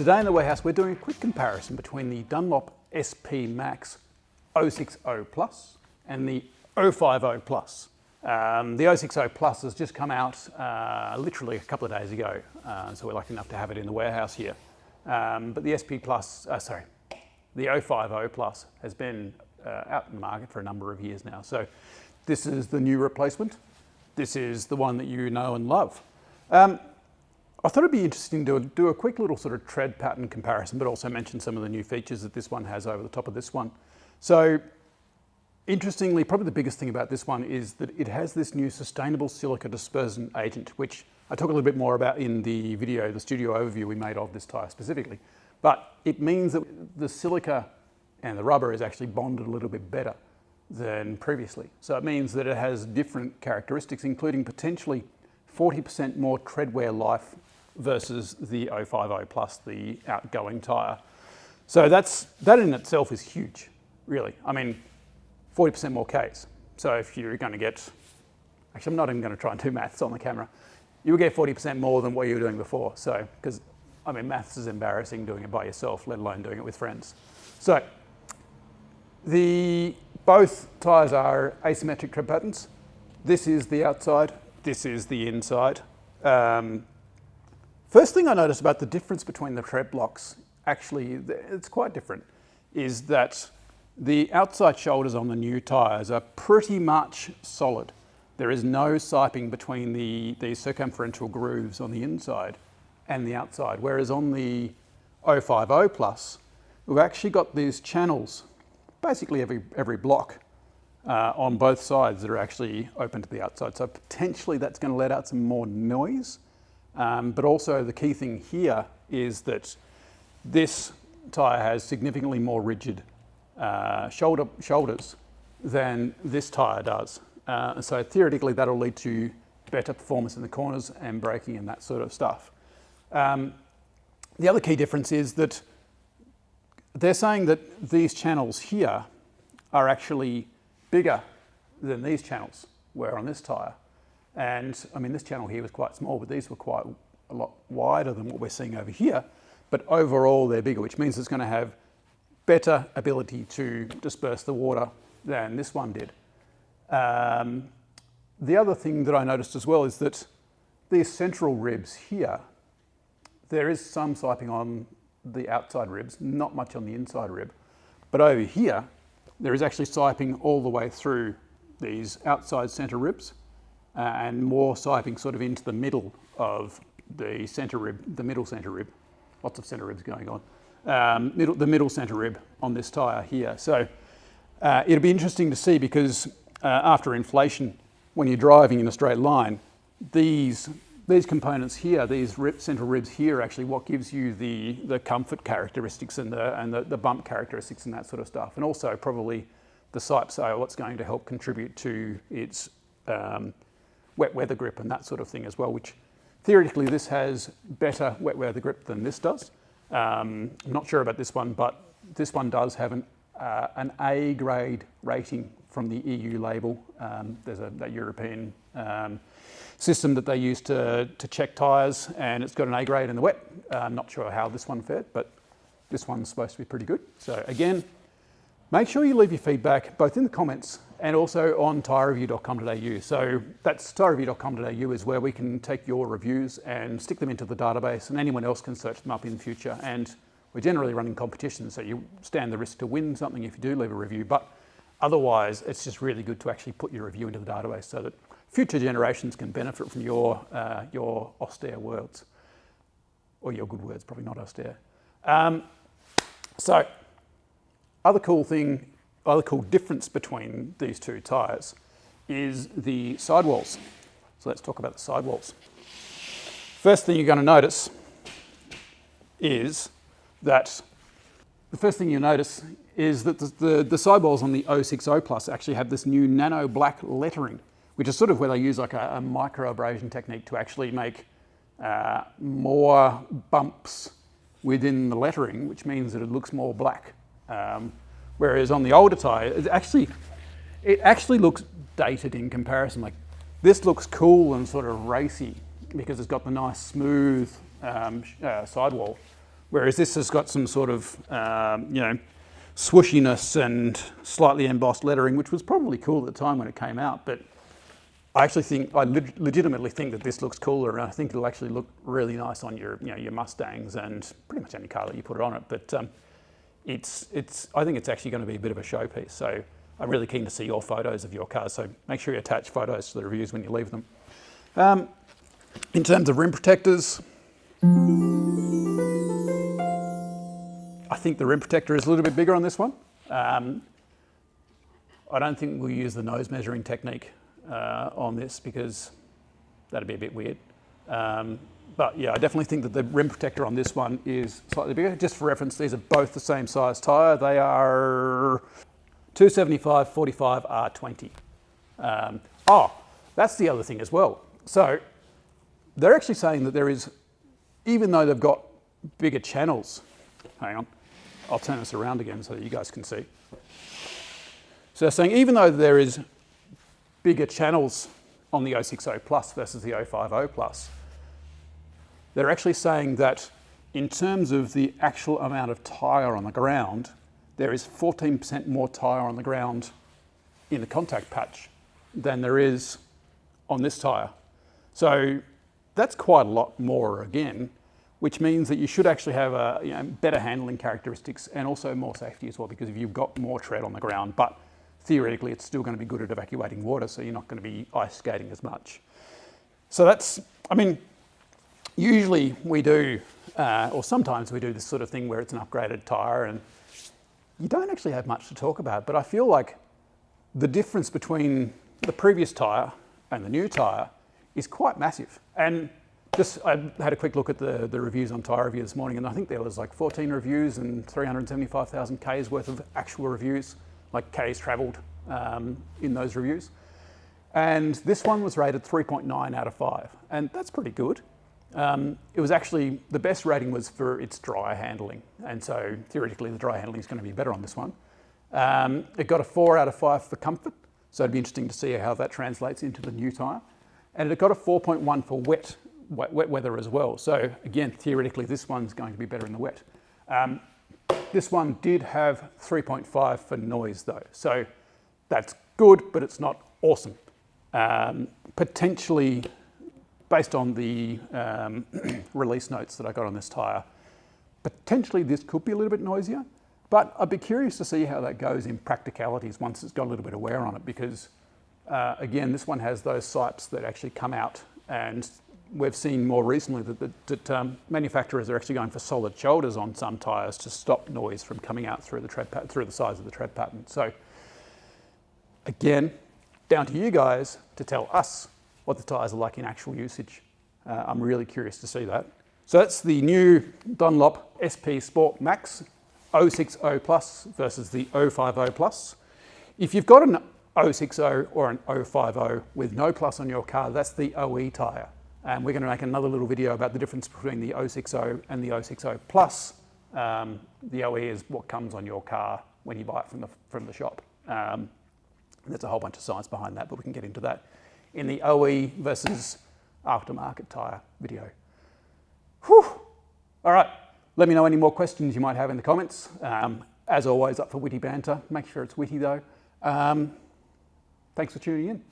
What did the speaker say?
Today in the warehouse we're doing a quick comparison between the Dunlop SP Maxx 060 Plus and the 050 Plus. The 060 Plus has just come out literally a couple of days ago, so we're lucky enough to have it in the warehouse here. But the SP Plus, the 050 Plus has been out in the market for a number of years now. So this is the new replacement. This is the one that you know and love. I thought it'd be interesting to do a quick little sort of tread pattern comparison, but also mention some of the new features that this one has over the top of this one. So interestingly, probably the biggest thing about this one is that it has this new sustainable silica dispersant agent, which I talk a little bit more about in the video, the studio overview we made of this tyre specifically. But it means that the silica and the rubber is actually bonded a little bit better than previously. So it means that it has different characteristics, including potentially 40% more tread wear life versus the 050 Plus, the outgoing tyre. So that in itself is huge, really. I mean, 40% more Ks. So if you're going to get, actually I'm not even going to try and do maths on the camera, you'll get 40% more than what you were doing before. So, because I mean, maths is embarrassing doing it by yourself, let alone doing it with friends. So both tyres are asymmetric tread patterns. This is the outside, this is the inside. First thing I noticed about the difference between the tread blocks, actually it's quite different, is that the outside shoulders on the new tyres are pretty much solid. There is no siping between the circumferential grooves on the inside and the outside, whereas on the 050 Plus, we've actually got these channels, basically every block on both sides that are actually open to the outside. So potentially that's going to let out some more noise. But also the key thing here is that this tyre has significantly more rigid shoulders than this tyre does. So theoretically that'll lead to better performance in the corners and braking and that sort of stuff. The other key difference is that they're saying that these channels here are actually bigger than these channels were on this tyre. And I mean, this channel here was quite small, but these were quite a lot wider than what we're seeing over here. But overall they're bigger, which means it's going to have better ability to disperse the water than this one did. The other thing that I noticed as well is that these central ribs here, there is some siping on the outside ribs, not much on the inside rib. But over here, there is actually siping all the way through these outside center ribs and more siping sort of into the middle of the center rib, the middle center rib. Lots of center ribs going on. The middle center rib on this tyre here. So it'll be interesting to see because after inflation, when you're driving in a straight line, these components here, these central ribs here, are actually what gives you the comfort characteristics and the bump characteristics and that sort of stuff. And also probably the sipes are what's going to help contribute to its wet weather grip and that sort of thing as well, which theoretically this has better wet weather grip than this does. I'm not sure about this one, but this one does have an A grade rating from the EU label. There's that European system that they use to check tyres, and it's got an A grade in the wet. I'm not sure how this one fared, but this one's supposed to be pretty good. So again, make sure you leave your feedback both in the comments and also on tyrereview.com.au. So that's tyrereview.com.au is where we can take your reviews and stick them into the database, and anyone else can search them up in the future. And we're generally running competitions, so you stand the risk to win something if you do leave a review. But otherwise, it's just really good to actually put your review into the database so that future generations can benefit from your austere words, or your good words, probably not austere. So, other cool difference between these two tyres is the sidewalls. So let's talk about the sidewalls. First thing you're going to notice is that the sidewalls on the 060 Plus actually have this new nano black lettering, which is sort of where they use like a micro abrasion technique to actually make more bumps within the lettering, which means that it looks more black. Whereas on the older tyre, it actually looks dated in comparison. Like this looks cool and sort of racy because it's got the nice smooth sidewall. whereas this has got some sort of, you know, swooshiness and slightly embossed lettering, which was probably cool at the time when it came out. But I actually think, I legitimately think that this looks cooler, and I think it'll actually look really nice on your, you know, your Mustangs and pretty much any car that you put it on it. But I think it's actually going to be a bit of a showpiece. So I'm really keen to see your photos of your cars. So make sure you attach photos to the reviews when you leave them. In terms of rim protectors, I think the rim protector is a little bit bigger on this one. I don't think we'll use the nose measuring technique on this because that'd be a bit weird. But yeah, I definitely think that the rim protector on this one is slightly bigger. Just for reference, these are both the same size tyre. They are 275 45 R20. Oh, that's the other thing as well. So they're actually saying that there is, even though they've got bigger channels, hang on, I'll turn this around again so that you guys can see. So they're saying even though there is bigger channels on the 060 Plus versus the 050 Plus, they're actually saying that in terms of the actual amount of tyre on the ground, there is 14% more tyre on the ground in the contact patch than there is on this tyre. So that's quite a lot more again, which means that you should actually have a, you know, better handling characteristics and also more safety as well, because if you've got more tread on the ground, but theoretically it's still going to be good at evacuating water, so you're not going to be ice skating as much. So that's, I mean, usually we do, or sometimes we do this sort of thing where it's an upgraded tyre and you don't actually have much to talk about, but I feel like the difference between the previous tyre and the new tyre is quite massive. And just, I had a quick look at the reviews on Tyre Review this morning, and I think there was like 14 reviews and 375,000 Ks worth of actual reviews, like Ks travelled in those reviews. And this one was rated 3.9 out of 5, and that's pretty good. It was actually, the best rating was for its dry handling, and so theoretically the dry handling is going to be better on this one. It got a 4 out of 5 for comfort, so it'd be interesting to see how that translates into the new tyre. And it got a 4.1 for wet weather as well. So again, theoretically, this one's going to be better in the wet. This one did have 3.5 for noise though. So that's good, but it's not awesome. Potentially, based on the release notes that I got on this tyre, potentially this could be a little bit noisier, but I'd be curious to see how that goes in practicalities once it's got a little bit of wear on it, because again, this one has those sipes that actually come out, and we've seen more recently that manufacturers are actually going for solid shoulders on some tyres to stop noise from coming out through the tread through the sides of the tread pattern. So again, down to you guys to tell us what the tyres are like in actual usage. I'm really curious to see that. So that's the new Dunlop SP Sport Maxx 060 Plus versus the 050 Plus. If you've got an 060 or an 050 with no plus on your car, that's the OE tyre. And we're going to make another little video about the difference between the 060 and the 060 Plus. The OE is what comes on your car when you buy it from the shop. There's a whole bunch of science behind that, but we can get into that in the OE versus aftermarket tyre video. Whew. All right, let me know any more questions you might have in the comments. As always, up for witty banter. Make sure it's witty though. Thanks for tuning in.